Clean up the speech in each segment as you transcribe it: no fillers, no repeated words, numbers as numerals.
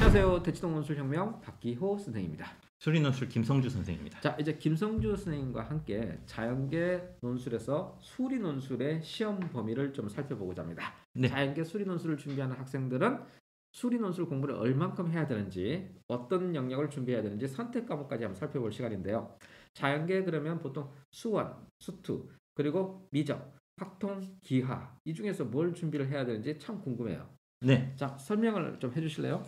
안녕하세요. 대치동 논술혁명 박기호 선생입니다. 수리논술 김성주 선생입니다. 자, 이제 김성주 선생님과 함께 자연계 논술에서 수리 논술의 시험 범위를 좀 살펴보고자 합니다. 네. 자연계 수리 논술을 준비하는 학생들은 수리 논술 공부를 얼만큼 해야 되는지, 어떤 영역을 준비해야 되는지 선택 과목까지 한번 살펴볼 시간인데요. 자연계 그러면 보통 수원, 수투, 그리고 미적, 확통, 기하 이 중에서 뭘 준비를 해야 되는지 참 궁금해요. 네. 자, 설명을 좀 해주실래요?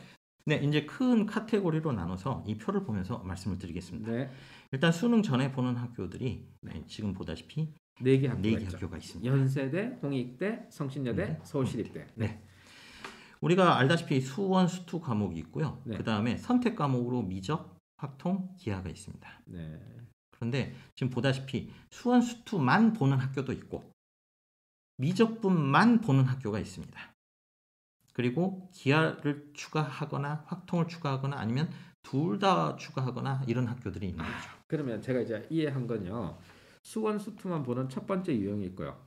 네, 이제 큰 카테고리로 나눠서 이 표를 보면서 말씀을 드리겠습니다. 네. 일단 수능 전에 보는 학교들이 지금 보다시피 4개 학교가, 4개 있죠. 학교가 있습니다. 연세대, 홍익대, 성신여대, 서울시립대. 네. 우리가 알다시피 수원, 수투 과목이 있고요. 네. 그 다음에 선택 과목으로 미적, 확통, 기하가 있습니다. 네. 그런데 지금 보다시피 수원, 수투만 보는 학교도 있고 미적분만 보는 학교가 있습니다. 그리고 기하를 추가하거나 확통을 추가하거나 아니면 둘 다 추가하거나 이런 학교들이 있는 거죠. 그러면 제가 이제 이해한 건요. 수원, 수투만 보는 첫 번째 유형이 있고요.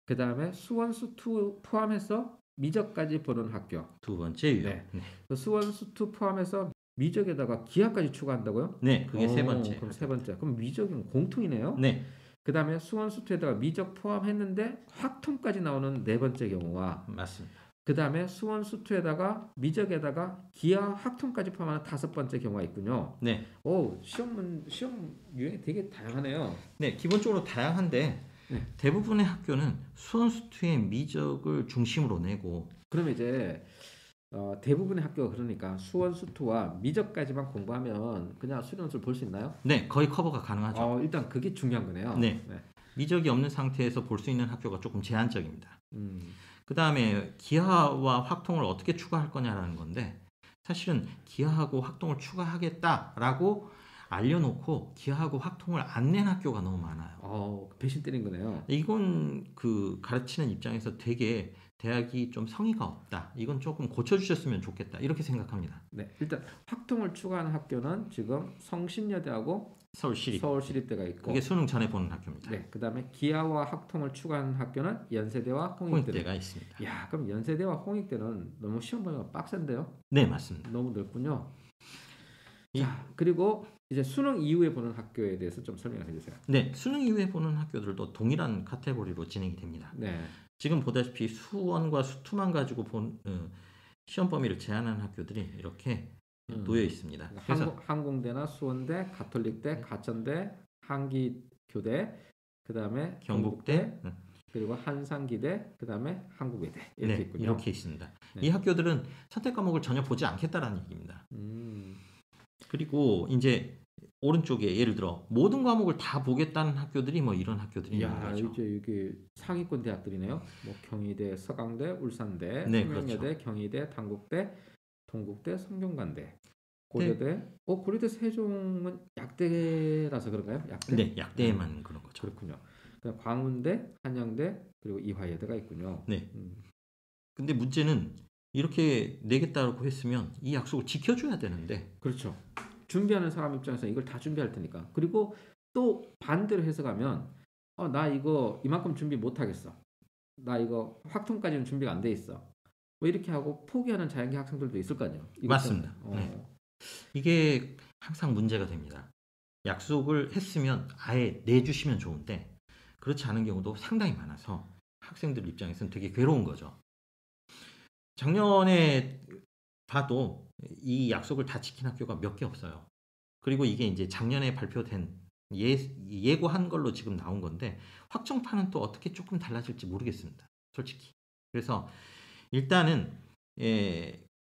그 다음에 수원, 수투 포함해서 미적까지 보는 학교. 두 번째 유형. 네. 그 수원, 수투 포함해서 미적에다가 기하까지 추가한다고요? 네, 그게 세 번째. 그럼 세 번째. 그럼 미적은 공통이네요. 네. 그 다음에 수원, 수투에다가 미적 포함했는데 확통까지 나오는 네 번째 경우와 맞습니다. 그 다음에 수원, 수투에다가 미적에다가 기하, 확통까지 포함하는 다섯 번째 경우가 있군요. 네. 오, 시험 유형이 되게 다양하네요. 네, 기본적으로 다양한데 네. 대부분의 학교는 수원, 수투의 미적을 중심으로 내고 그러면 이제 대부분의 학교가 그러니까 수원, 수투와 미적까지만 공부하면 그냥 수련원술 볼 수 있나요? 네, 거의 커버가 가능하죠. 일단 그게 중요한 거네요. 네. 미적이 없는 상태에서 볼 수 있는 학교가 조금 제한적입니다. 그 다음에 기하와 확통을 어떻게 추가할 거냐라는 건데 사실은 기하하고 확통을 추가하겠다라고 알려놓고 기하하고 확통을 안 낸 학교가 너무 많아요. 배신 때린 거네요. 이건 그 가르치는 입장에서 되게 대학이 좀 성의가 없다. 이건 조금 고쳐주셨으면 좋겠다. 이렇게 생각합니다. 네, 일단 확통을 추가하는 학교는 지금 성신여대하고 서울시립대가 있고 그게 수능 전에 보는 학교입니다. 네, 그 다음에 기하와 확통을 추가하는 학교는 연세대와 홍익대가 있습니다. 야, 그럼 연세대와 홍익대는 너무 시험 범위가 빡센데요? 네, 맞습니다. 너무 넓군요. 자, 그리고 이제 수능 이후에 보는 학교에 대해서 좀 설명을 해주세요. 네, 수능 이후에 보는 학교들도 동일한 카테고리로 진행이 됩니다. 네. 지금 보다시피 수원과 수투만 가지고 본 시험 범위를 제한하는 학교들이 이렇게 놓여 있습니다. 그래서 항공대나 수원대, 가톨릭대, 가천대, 한기교대, 그 다음에 경북대, 그리고 한상기대, 그 다음에 한국외대 이렇게 있군요. 이렇게 있습니다. 네. 이 학교들은 선택 과목을 전혀 보지 않겠다라는 얘기입니다. 그리고 이제 오른쪽에 예를 들어 모든 과목을 다 보겠다는 학교들이 뭐 이런 학교들이 있는 거죠. 이제 이게 상위권 대학들이네요. 뭐 경희대, 서강대, 울산대, 네, 성명여대, 그렇죠. 경희대, 단국대, 동국대, 성균관대, 고려대. 고려대 세종은 약대라서 그런가요? 약대? 네, 약대에만 그런 거죠. 그렇군요. 그다음 광운대, 한양대, 그리고 이화여대가 있군요. 네. 근데 문제는 이렇게 내겠다고 했으면 이 약속을 지켜줘야 되는데. 그렇죠. 준비하는 사람 입장에서 이걸 다 준비할 테니까. 그리고 또 반대로 해석하면 나 이거 이만큼 준비 못 하겠어. 나 이거 확통까지는 준비가 안 돼 있어. 뭐 이렇게 하고 포기하는 자연계 학생들도 있을 거 아니에요. 맞습니다. 네. 이게 항상 문제가 됩니다. 약속을 했으면 아예 내주시면 좋은데 그렇지 않은 경우도 상당히 많아서 학생들 입장에서는 되게 괴로운 거죠. 작년에 봐도 이 약속을 다 지킨 학교가 몇 개 없어요. 그리고 이게 이제 작년에 발표된 예고한 걸로 지금 나온 건데 확정판은 또 어떻게 조금 달라질지 모르겠습니다. 솔직히. 그래서 일단은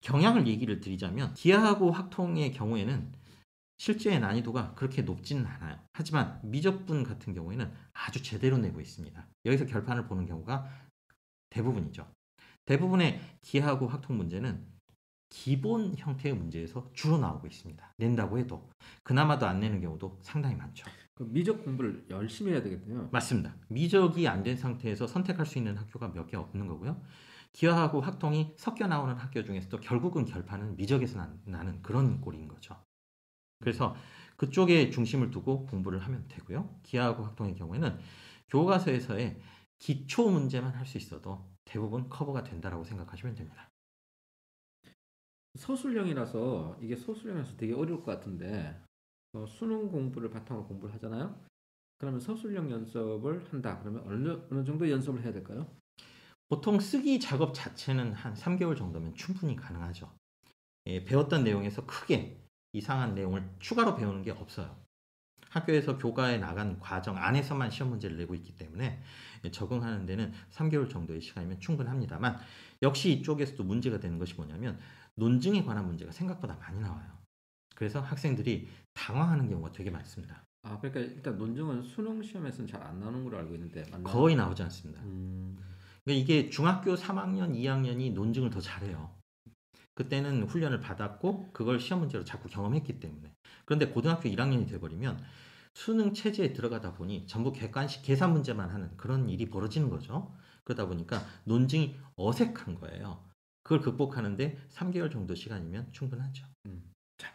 경향을 얘기를 드리자면 기하하고 확통의 경우에는 실제 난이도가 그렇게 높지는 않아요. 하지만 미적분 같은 경우에는 아주 제대로 내고 있습니다. 여기서 결판을 보는 경우가 대부분이죠. 대부분의 기하하고 확통 문제는 기본 형태의 문제에서 주로 나오고 있습니다. 낸다고 해도 그나마도 안 내는 경우도 상당히 많죠. 그럼 미적 공부를 열심히 해야 되겠네요. 맞습니다. 미적이 안 된 상태에서 선택할 수 있는 학교가 몇 개 없는 거고요. 기하하고 확통이 섞여 나오는 학교 중에서도 결국은 결판은 미적에서 나는 그런 꼴인 거죠. 그래서 그쪽에 중심을 두고 공부를 하면 되고요. 기하하고 확통의 경우에는 교과서에서의 기초 문제만 할 수 있어도 대부분 커버가 된다라고 생각하시면 됩니다. 서술형이라서 이게 서술형이라서 되게 어려울 것 같은데 수능 공부를 바탕으로 공부를 하잖아요. 그러면 서술형 연습을 한다. 그러면 어느 정도 연습을 해야 될까요? 보통 쓰기 작업 자체는 한 3개월 정도면 충분히 가능하죠. 배웠던 내용에서 크게 이상한 내용을 추가로 배우는 게 없어요. 학교에서 교과에 나간 과정 안에서만 시험 문제를 내고 있기 때문에 적응하는 데는 3개월 정도의 시간이면 충분합니다만, 역시 이쪽에서도 문제가 되는 것이 뭐냐면 논증에 관한 문제가 생각보다 많이 나와요. 그래서 학생들이 당황하는 경우가 되게 많습니다. 아, 그러니까 일단 논증은 수능 시험에서는 잘 안 나오는 걸로 알고 있는데 맞나요? 거의 나오지 않습니다. 그러니까 이게 중학교 3학년, 2학년이 논증을 더 잘해요. 그때는 훈련을 받았고 그걸 시험 문제로 자꾸 경험했기 때문에. 그런데 고등학교 1학년이 돼버리면 수능 체제에 들어가다 보니 전부 객관식 계산 문제만 하는 그런 일이 벌어지는 거죠. 그러다 보니까 논증이 어색한 거예요. 그걸 극복하는데 3개월 정도 시간이면 충분하죠. 자,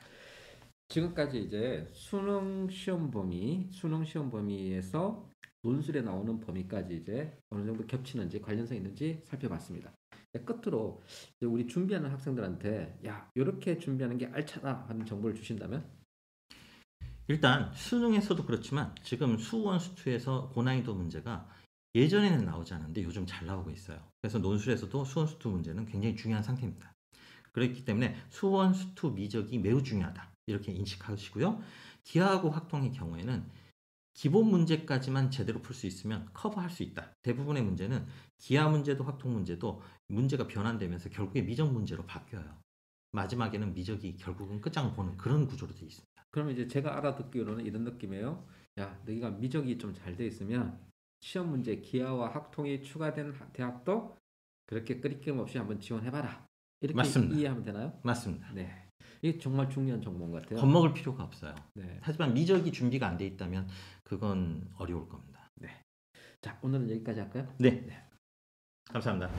지금까지 이제 수능 시험 범위에서 논술에 나오는 범위까지 이제 어느 정도 겹치는지 관련성 있는지 살펴봤습니다. 끝으로 이제 우리 준비하는 학생들한테 야, 이렇게 준비하는 게 알차다 하는 정보를 주신다면? 일단 수능에서도 그렇지만 지금 수원, 수투에서 고난이도 문제가 예전에는 나오지 않았는데 요즘 잘 나오고 있어요. 그래서 논술에서도 수원, 수투 문제는 굉장히 중요한 상태입니다. 그렇기 때문에 수원, 수투, 미적이 매우 중요하다, 이렇게 인식하시고요. 기하하고 확통의 경우에는 기본 문제까지만 제대로 풀 수 있으면 커버할 수 있다. 대부분의 문제는 기하 문제도 확통 문제도 문제가 변환되면서 결국에 미적 문제로 바뀌어요. 마지막에는 미적이 결국은 끝장을 보는 그런 구조로 되어 있습니다. 그러면 이제 제가 알아듣기로는 이런 느낌이에요. 야, 너희가 미적이 좀 잘 돼 있으면 시험 문제 기하와 학통이 추가된 대학도 그렇게 끊임 없이 한번 지원해봐라. 이렇게 맞습니다. 이해하면 되나요? 맞습니다. 네, 이게 정말 중요한 정보인 것 같아요. 겁먹을 필요가 없어요. 네, 하지만 미적이 준비가 안 돼 있다면 그건 어려울 겁니다. 네. 자, 오늘은 여기까지 할까요? 네. 감사합니다.